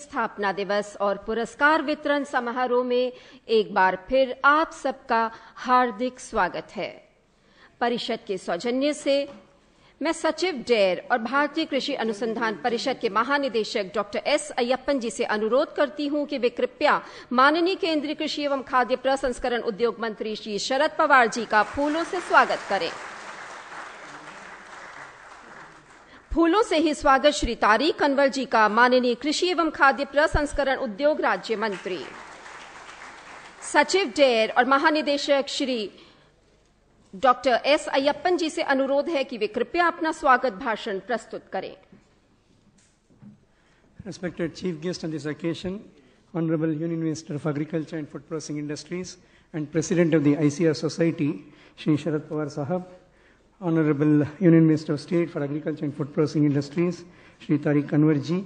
स्थापना दिवस और पुरस्कार वितरण समारोह में एक बार फिर आप सबका हार्दिक स्वागत है। परिषद के सौजन्य से मैं सचिव डेयर और भारतीय कृषि अनुसंधान परिषद के महानिदेशक डॉक्टर एस अय्यप्पन जी से अनुरोध करती हूं कि वे कृपया माननीय केंद्रीय कृषि एवं खाद्य प्रसंस्करण उद्योग मंत्री श्री शरद पवार जी का फूलों से स्वागत करें। फूलों से ही स्वागत श्री तारिक अनवर जी का माननीय कृषि एवं खाद्य प्रसंस्करण उद्योग राज्य मंत्री। सचिव डेयर और महानिदेशक श्री डॉक्टर एस अय्यप्पन जी से अनुरोध है कि वे कृपया अपना स्वागत भाषण प्रस्तुत करें। Respected Chief Guest on this occasion, Honorable Union Minister of Agriculture and Food Processing Industries and President of the ICR Society, Shri Sharad Pawar Sahab, Honorable Union Minister of State for Agriculture and Food Processing Industries, Shri Tariq Anwar ji,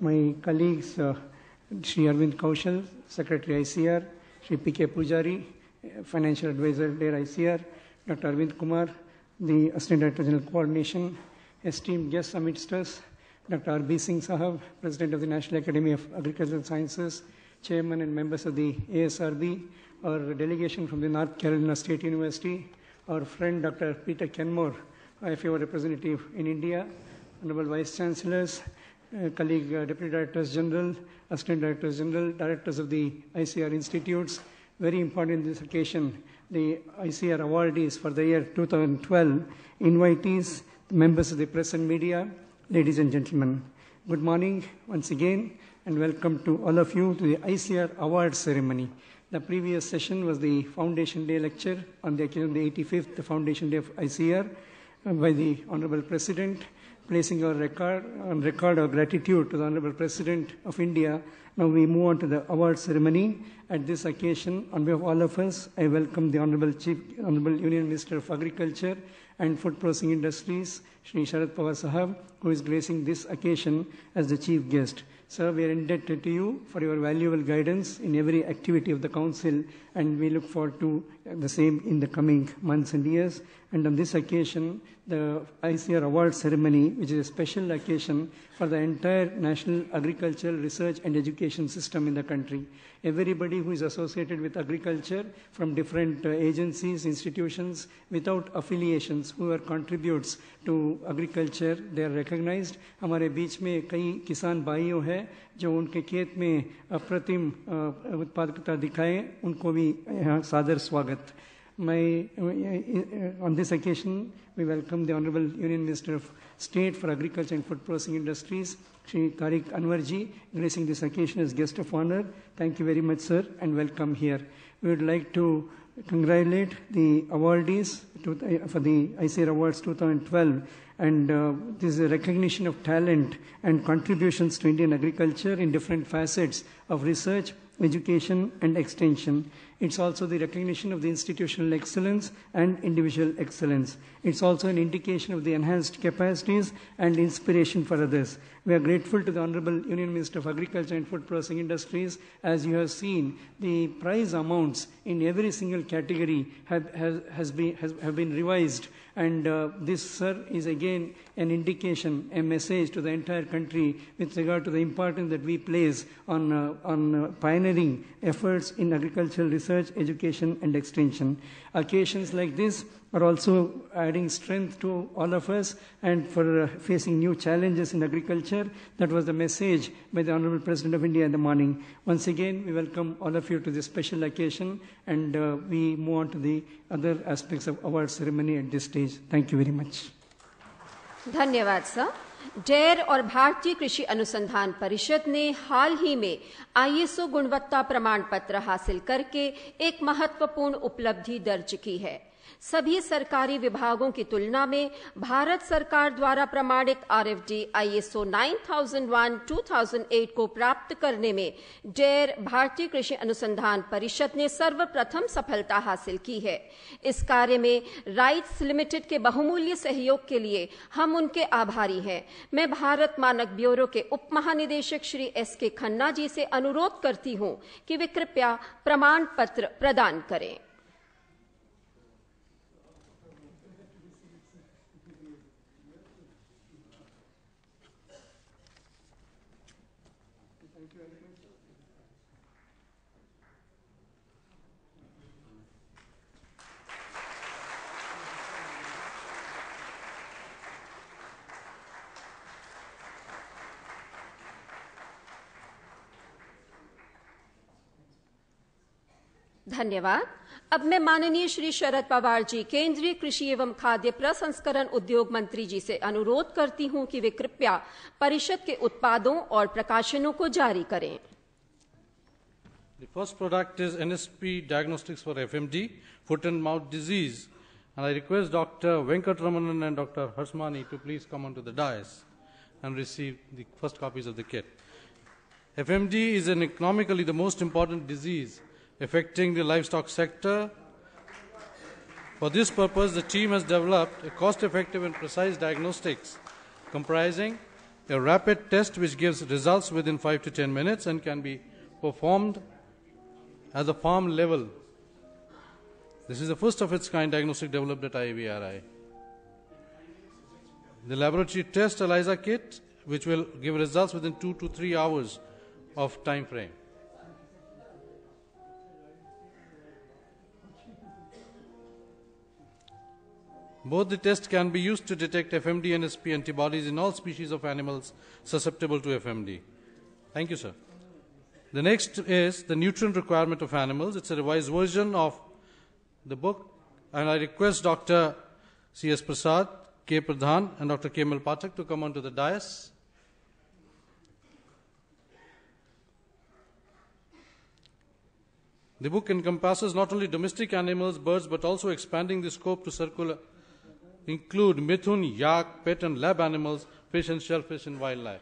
my colleagues, Shri Arvind Kaushal, Secretary ICR, Shri P.K. Pujari, Financial Advisor there ICR, Dr. Arvind Kumar, the Assistant Director General Coordination, esteemed guests amidst us, Dr. R.B. Singh Sahab, President of the National Academy of Agricultural Sciences, Chairman and members of the ASRB, our delegation from the North Carolina State University, our friend Dr. Peter Kenmore, IFAO representative in India, Honorable Vice Chancellors, colleague Deputy Directors General, Assistant Directors General, Directors of the ICR Institutes. Very important in this occasion, the ICR awardees for the year 2012, invitees, members of the press and media, ladies and gentlemen. Good morning once again and welcome to all of you to the ICR award ceremony. The previous session was the Foundation Day lecture on the occasion of the 85th Foundation Day of ICR by the Honorable President, placing on record our gratitude to the Honorable President of India. Now we move on to the award ceremony. At this occasion, on behalf of all of us, I welcome the Honorable Union Minister of Agriculture and Food Processing Industries, Shri Sharad Pawar Sahab, who is gracing this occasion as the chief guest. Sir, we are indebted to you for your valuable guidance in every activity of the Council, and we look forward to the same in the coming months and years. And on this occasion, the ICR Award Ceremony, which is a special occasion for the entire national agricultural research and education system in the country. Everybody who is associated with agriculture from different agencies, institutions, without affiliations, who contributes to agriculture, they are recognized. हमारे बीच में कई किसान भाइयों हैं जो उनके खेत में अप्रतिम उत्पादकता दिखाएं, उनको भी यहाँ सादर स्वागत. On this occasion, we welcome the Honorable Union Minister of State for Agriculture and Food Processing Industries, Shri Tariq Anwar ji, gracing this occasion as guest of honor. Thank you very much, sir, and welcome here. We would like to congratulate the awardees for the ICR Awards 2012. And this is a recognition of talent and contributions to Indian agriculture in different facets of research, education, and extension. It's also the recognition of the institutional excellence and individual excellence. It's also an indication of the enhanced capacities and inspiration for others. We are grateful to the Honorable Union Minister of Agriculture and Food Processing Industries. As you have seen, the prize amounts in every single category have been revised. And this, sir, is again an indication, a message to the entire country with regard to the importance that we place on pioneering efforts in agricultural research, education, and extension. Occasions like this are also adding strength to all of us and for facing new challenges in agriculture. That was the message by the Honorable President of India in the morning. Once again, we welcome all of you to this special occasion, and we move on to the other aspects of award ceremony at this stage. Thank you very much. धन्यवाद sir. Dare और भारतीय कृषि अनुसंधान परिषद ने हाल ही में ISO गुणवत्ता प्रमाण पत्र हासिल करके एक महत्वपूर्ण उपलब्धि दर्ज की है. सभी सरकारी विभागों की तुलना में भारत सरकार द्वारा प्रमाणित RFD ISO 9001-2008 को प्राप्त करने में डेयर भारतीय कृषि अनुसंधान परिषद ने सर्वप्रथम सफलता हासिल की है. इस कार्य में राइट्स लिमिटेड के बहुमूल्य सहयोग के लिए हम उनके आभारी हैं. मैं भारत मानक ब्यूरो के उप महानिदेशक श्री SK खन्ना जी से अनुरोध करती हूं कि वे कृपया प्रमाण पत्र प्रदान करें. धन्यवाद। अब मैं माननीय श्री शरद पवार जी, केंद्रीय कृषि एवं खाद्य प्रसंस्करण उद्योग मंत्री जी से अनुरोध करती हूं कि वे कृपया परिषद के उत्पादों और प्रकाशनों को जारी करें। The first product is NSP Diagnostics for FMD, foot and mouth disease. And I request Dr. Venkatramanan and Dr. Harsmani to please come onto the dais and receive the first copies of the kit. FMD is economically the most important disease affecting the livestock sector. For this purpose, the team has developed a cost-effective and precise diagnostics comprising a rapid test which gives results within 5 to 10 minutes and can be performed at the farm level. This is the first of its kind diagnostic developed at IAVRI. The laboratory test ELISA kit, which will give results within 2 to 3 hours of time frame. Both the tests can be used to detect FMD and NSP antibodies in all species of animals susceptible to FMD. Thank you, sir. The next is the nutrient requirement of animals. It's a revised version of the book, and I request Dr. C.S. Prasad, K. Pradhan, and Dr. Kemal Pathak to come onto the dais. The book encompasses not only domestic animals, birds, but also expanding the scope to include mithun, yak, pet and lab animals, fish and shellfish and wildlife.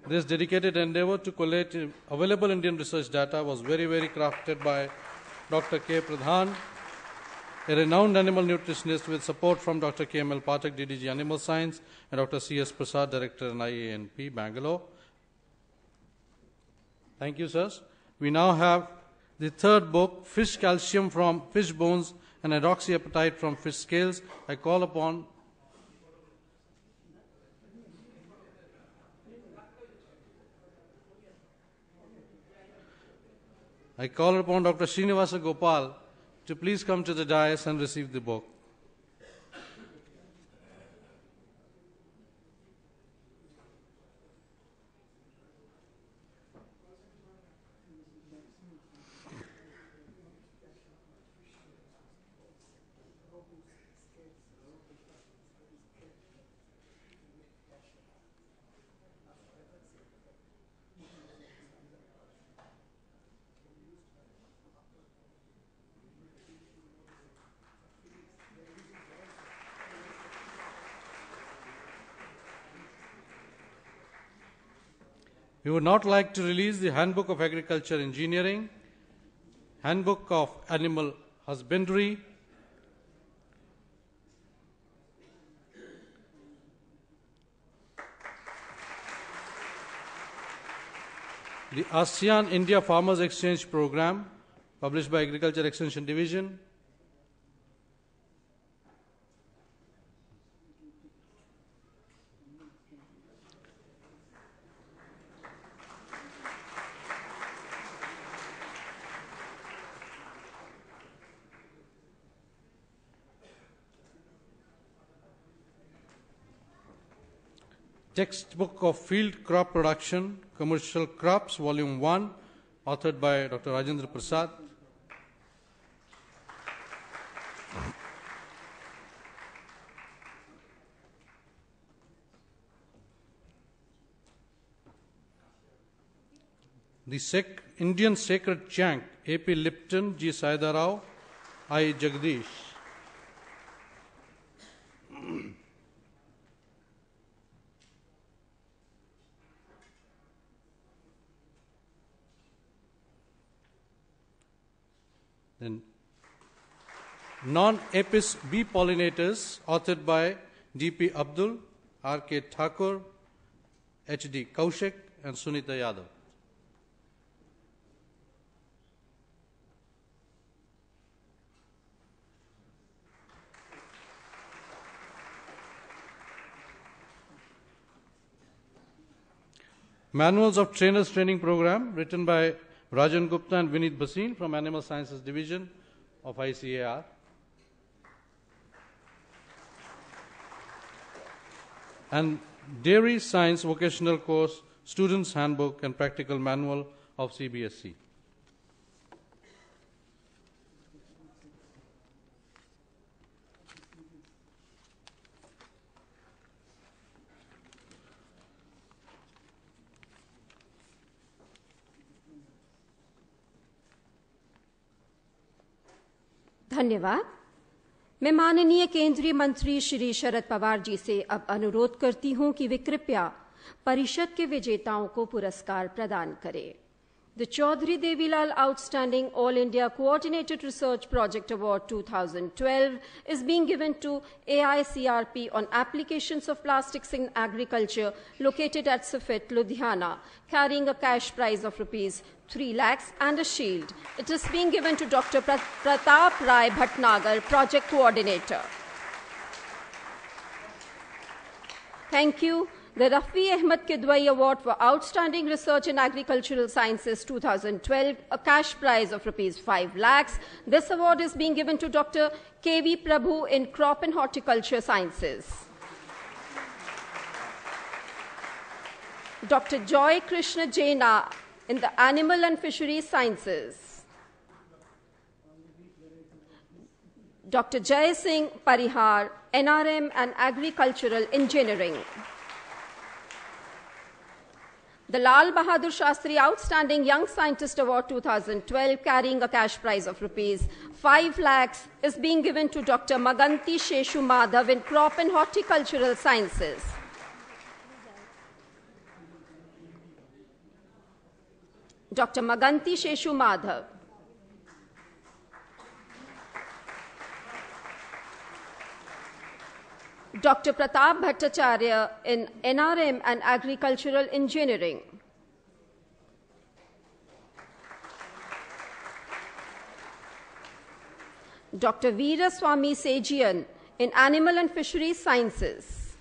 This dedicated endeavor to collate available Indian research data was very crafted by Dr. K. Pradhan, a renowned animal nutritionist, with support from Dr. Kemal Pathak, DDG Animal Science, and Dr. C.S. Prasad, Director in IANP, Bangalore. Thank you, sirs. We now have the third book, Fish Calcium from Fish Bones and Hydroxyapatite from Fish Scales. I call upon Dr. Srinivasa Gopal to please come to the dais and receive the book. We would not like to release the Handbook of Agriculture Engineering, Handbook of Animal Husbandry, the ASEAN India Farmers Exchange Program, published by Agriculture Extension Division, Textbook of Field Crop Production, Commercial Crops, Volume 1, authored by Dr. Rajendra Prasad. The Indian Sacred Chant, A.P. Lipton, G. Saidarao, I. Jagdish. Then Non-Apis Bee Pollinators, authored by D.P. Abdul, R.K. Thakur, H.D. Kaushik, and Sunita Yadav. Manuals of Trainers Training Program written by Rajan Gupta and Vinit Bhasin from Animal Sciences Division of ICAR. And Dairy Science Vocational Course, Students Handbook and Practical Manual of CBSE. धन्यवाद। मैं माननीय केंद्रीय मंत्री श्री शरद पवार जी से अब अनुरोध करती हूं कि वे कृपया परिषद के विजेताओं को पुरस्कार प्रदान करें। The Chaudhary Devilal Outstanding All India Coordinated Research Project Award 2012 is being given to AICRP on applications of plastics in agriculture located at Safet, Ludhiana, carrying a cash prize of Rs 3 lakhs and a shield. It is being given to Dr. Pratap Rai Bhatnagar, Project Coordinator. Thank you. The Rafi Ahmed Kidwai Award for Outstanding Research in Agricultural Sciences 2012, a cash prize of Rs 5 lakhs. This award is being given to Dr. K.V. Prabhu in Crop and Horticulture Sciences. Dr. Joy Krishna Jaina in the Animal and Fisheries Sciences. Dr. Jai Singh Parihar, NRM and Agricultural Engineering. The Lal Bahadur Shastri Outstanding Young Scientist Award 2012, carrying a cash prize of Rs 5 lakhs, is being given to Dr. Maganti Sheshu Madhav in Crop and Horticultural Sciences. Dr. Maganti Sheshu Madhav. Dr. Pratap Bhattacharya in NRM and Agricultural Engineering. Dr. Veera Swami Sejian in Animal and Fisheries Sciences.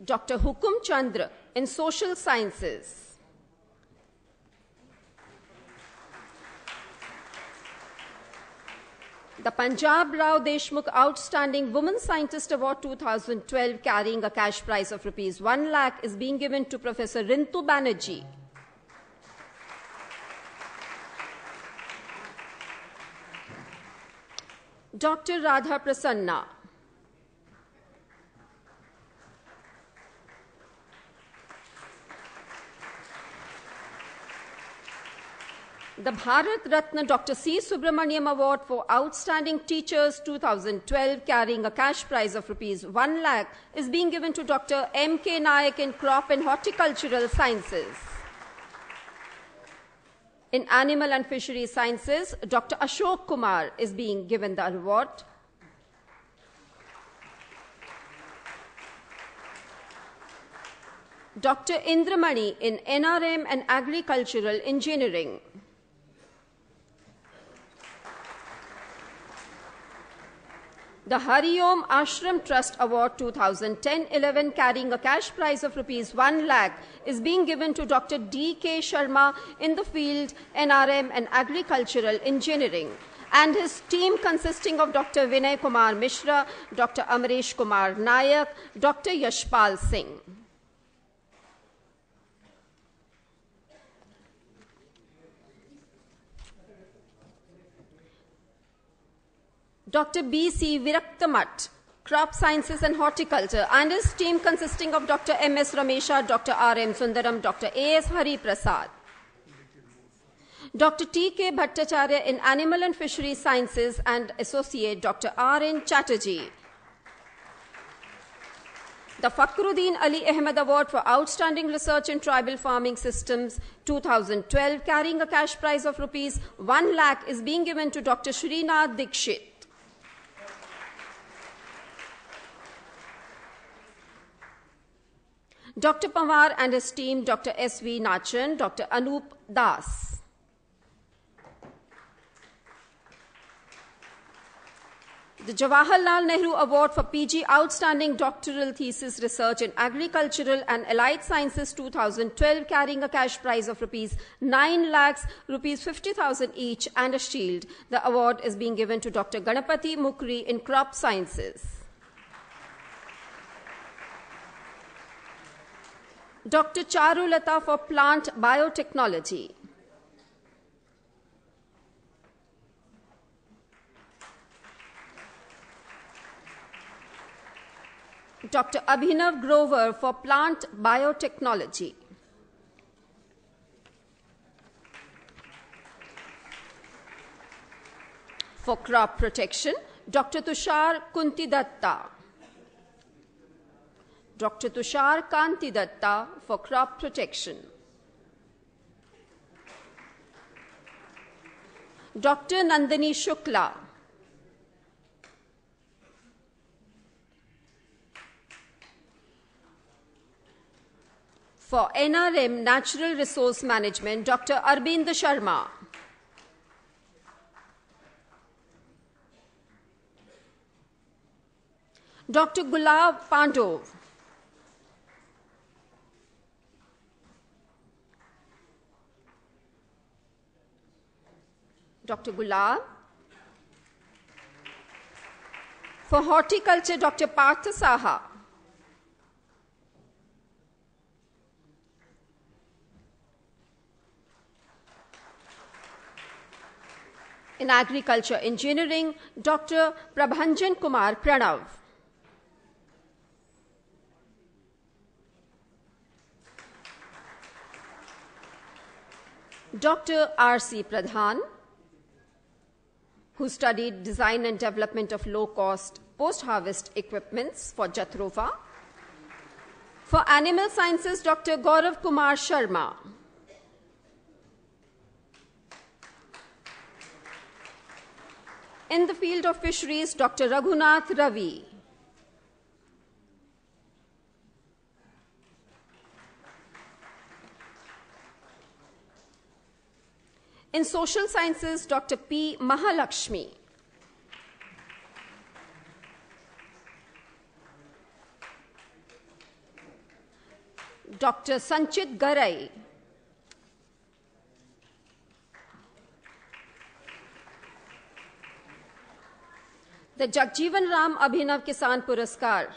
Dr. Hukum Chandra in Social Sciences. The Punjab Rao Deshmukh Outstanding Woman Scientist Award 2012, carrying a cash prize of Rs 1 lakh, is being given to Professor Rintu Banerjee. Dr. Radha Prasanna. The Bharat Ratna Dr. C. Subramaniam Award for Outstanding Teachers 2012, carrying a cash prize of Rs 1 lakh, is being given to Dr. M. K. Nayak in Crop and Horticultural Sciences. In Animal and Fisheries Sciences, Dr. Ashok Kumar is being given the award. Dr. Indramani in NRM and Agricultural Engineering. The Hari Om Ashram Trust Award 2010-11, carrying a cash prize of Rs 1 lakh, is being given to Dr. D. K. Sharma in the field NRM and Agricultural Engineering, and his team consisting of Dr. Vinay Kumar Mishra, Dr. Amresh Kumar Nayak, Dr. Yashpal Singh. Dr. B. C. Viraktamat, Crop Sciences and Horticulture, and his team consisting of Dr. M. S. Ramesha, Dr. R. M. Sundaram, Dr. A. S. Hari Prasad. Dr. T. K. Bhattacharya in Animal and Fisheries Sciences and Associate Dr. R. N. Chatterjee. The Fakhruddin Ali Ahmed Award for Outstanding Research in Tribal Farming Systems 2012, carrying a cash prize of Rs 1 lakh, is being given to Dr. Srinath Dikshit. Dr. Pawar and his team, Dr. S. V. Nachan, Dr. Anup Das. The Jawaharlal Nehru Award for PG Outstanding Doctoral Thesis Research in Agricultural and Allied Sciences 2012, carrying a cash prize of rupees 9 lakhs, rupees 50,000 each, and a shield. The award is being given to Dr. Ganapati Mukri in Crop Sciences. Dr. Charulata for Plant Biotechnology. Dr. Abhinav Grover for Plant Biotechnology. For Crop Protection, Dr. Tushar Kuntidatta. Dr. Tushar Kantidatta for Crop Protection. Dr. Nandini Shukla. For NRM Natural Resource Management, Dr. Arvind Sharma. Dr. Gulab Pandov. Dr. Gulab. For Horticulture, Dr. Partha Saha. In Agriculture Engineering, Dr. Prabhanjan Kumar Pranav. Dr. R.C. Pradhan, who studied design and development of low-cost post-harvest equipments for Jatrova. For Animal Sciences, Dr. Gaurav Kumar Sharma. In the field of fisheries, Dr. Raghunath Ravi. In social sciences, Dr. P. Mahalakshmi. Dr. Sanchit Garai. The Jagjeevan Ram Abhinav Kisan Puraskar,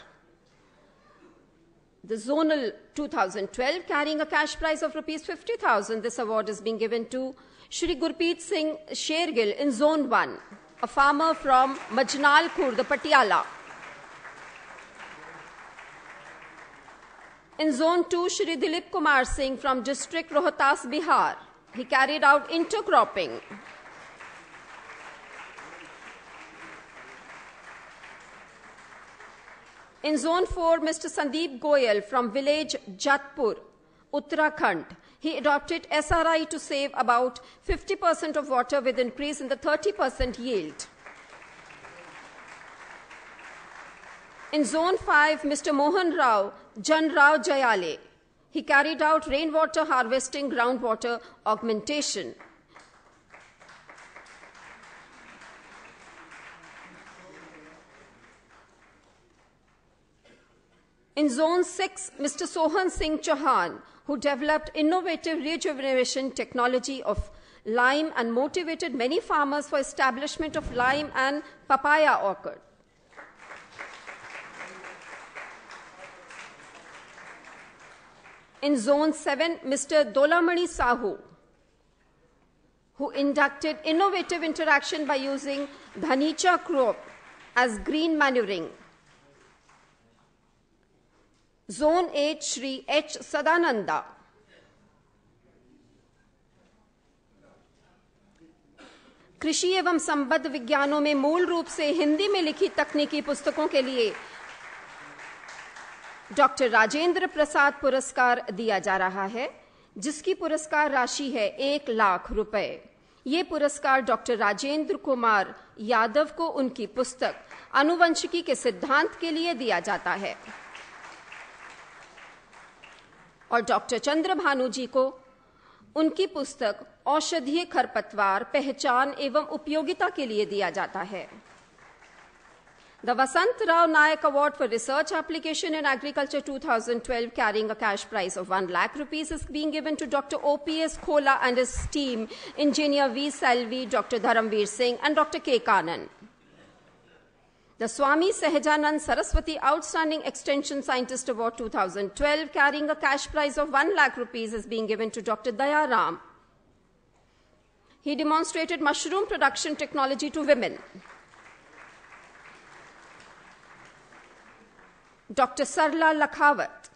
the Zonal 2012, carrying a cash prize of rupees 50,000. This award is being given to Shri Gurpreet Singh Shergill in Zone 1, a farmer from Majnal Khurd, Patiala. In Zone 2, Shri Dilip Kumar Singh from District Rohtas, Bihar. He carried out intercropping. In Zone 4, Mr. Sandeep Goyal from village Jatpur, Uttarakhand. He adopted SRI to save about 50% of water with increase in the 30% yield. In Zone 5, Mr. Mohan Rao Jan Rao Jayale. He carried out rainwater harvesting, groundwater augmentation. In Zone 6, Mr. Sohan Singh Chauhan, who developed innovative rejuvenation technology of lime and motivated many farmers for establishment of lime and papaya orchard. In Zone 7, Mr. Dolamani Sahu, who inducted innovative interaction by using dhanicha crop as green manuring. Zone 8, Shri H. Sadananda. कृषि एवं संबद्ध विज्ञानों में मूल रूप से हिंदी में लिखी तकनीकी पुस्तकों के लिए डॉक्टर राजेंद्र प्रसाद पुरस्कार दिया जा रहा है, जिसकी पुरस्कार राशि है 1 लाख रुपए। ये पुरस्कार डॉक्टर राजेंद्र कुमार यादव को उनकी पुस्तक आनुवंशिकी के सिद्धांत के लिए दिया जाता है और डॉक्टर चंद्रभानु जी को उनकी पुस्तक औषधीय खरपतवार पहचान एवं उपयोगिता के लिए दिया जाता है। The Vasant Rao Nayak Award for Research Application in Agriculture 2012, carrying a cash prize of 1 lakh rupees, is being given to Dr. OPS Khola and his team, Engineer V. Salvi, Dr. Dharamveer Singh, and Dr. K. Kanan. The Swami Sahajanand Saraswati Outstanding Extension Scientist Award 2012, carrying a cash prize of 1 lakh rupees, is being given to Dr. Daya Ram. He demonstrated mushroom production technology to women. Dr. Sarla Lakhawat.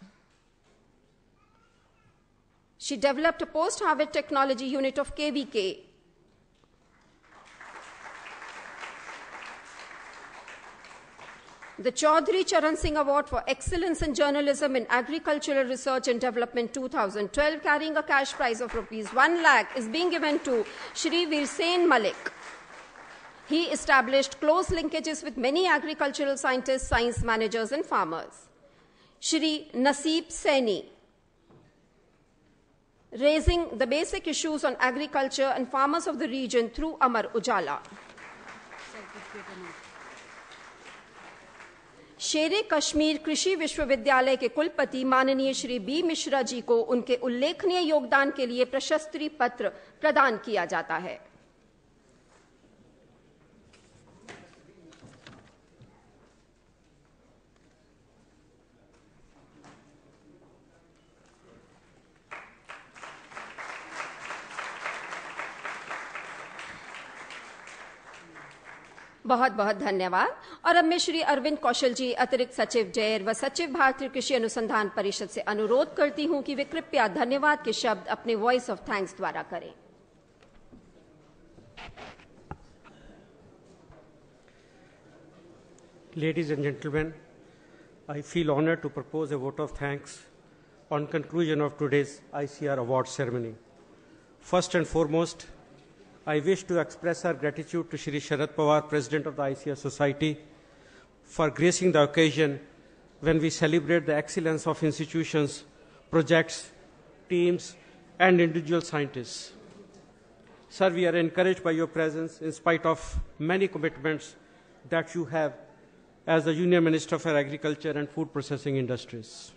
She developed a post-harvest technology unit of KVK. The Chaudhry Charan Singh Award for Excellence in Journalism in Agricultural Research and Development 2012, carrying a cash prize of rupees 1 lakh, is being given to Shri Virsen Malik. He established close linkages with many agricultural scientists, science managers, and farmers. Shri Naseeb Saini, raising the basic issues on agriculture and farmers of the region through Amar Ujala. शेरे कश्मीर कृषि विश्वविद्यालय के कुलपति माननीय Shri B Mishra ji को उनके उल्लेखनीय योगदान के लिए प्रशस्ति पत्र प्रदान किया जाता है. बहुत बहुत धन्यवाद. और अब मैं श्री अरविंद कौशल जी, अतिरिक्त सचिव जेर व सचिव भारतीय कृषि अनुसंधान परिषद से अनुरोध करती हूं कि वे कृपया धन्यवाद के शब्द अपने वॉइस ऑफ थैंक्स द्वारा करें. Ladies and gentlemen, I feel honored to propose a vote of thanks on conclusion of today's ICR award ceremony. First and foremost, I wish to express our gratitude to Shri Sharad Pawar, President of the ICR Society, for gracing the occasion when we celebrate the excellence of institutions, projects, teams, and individual scientists. Sir, we are encouraged by your presence in spite of many commitments that you have as the Union Minister for Agriculture and Food Processing Industries.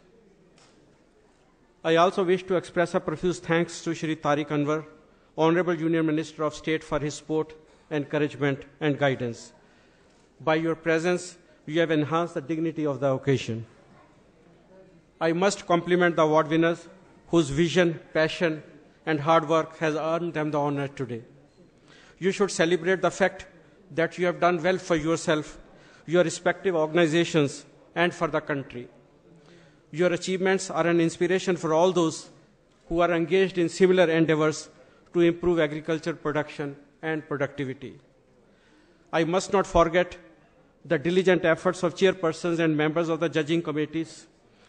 I also wish to express a profuse thanks to Shri Tariq Anwar, Honorable Union Minister of State, for his support, encouragement, and guidance. By your presence, you have enhanced the dignity of the occasion. I must compliment the award winners whose vision, passion, and hard work has earned them the honor today. You should celebrate the fact that you have done well for yourself, your respective organizations, and for the country. Your achievements are an inspiration for all those who are engaged in similar endeavors to improve agriculture production and productivity. I must not forget the diligent efforts of chairpersons and members of the judging committees,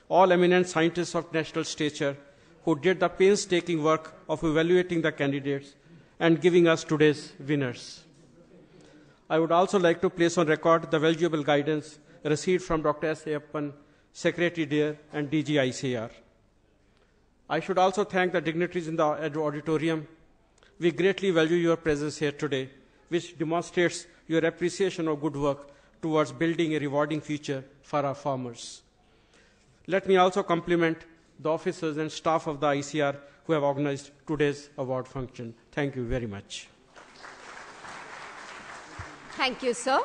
all eminent scientists of national stature who did the painstaking work of evaluating the candidates and giving us today's winners. I would also like to place on record the valuable guidance received from Dr. S. Ayappan, Secretary DARE and DG ICAR. I should also thank the dignitaries in the auditorium. We greatly value your presence here today, which demonstrates your appreciation of good work towards building a rewarding future for our farmers. Let me also compliment the officers and staff of the ICR who have organized today's award function. Thank you very much. Thank you, sir.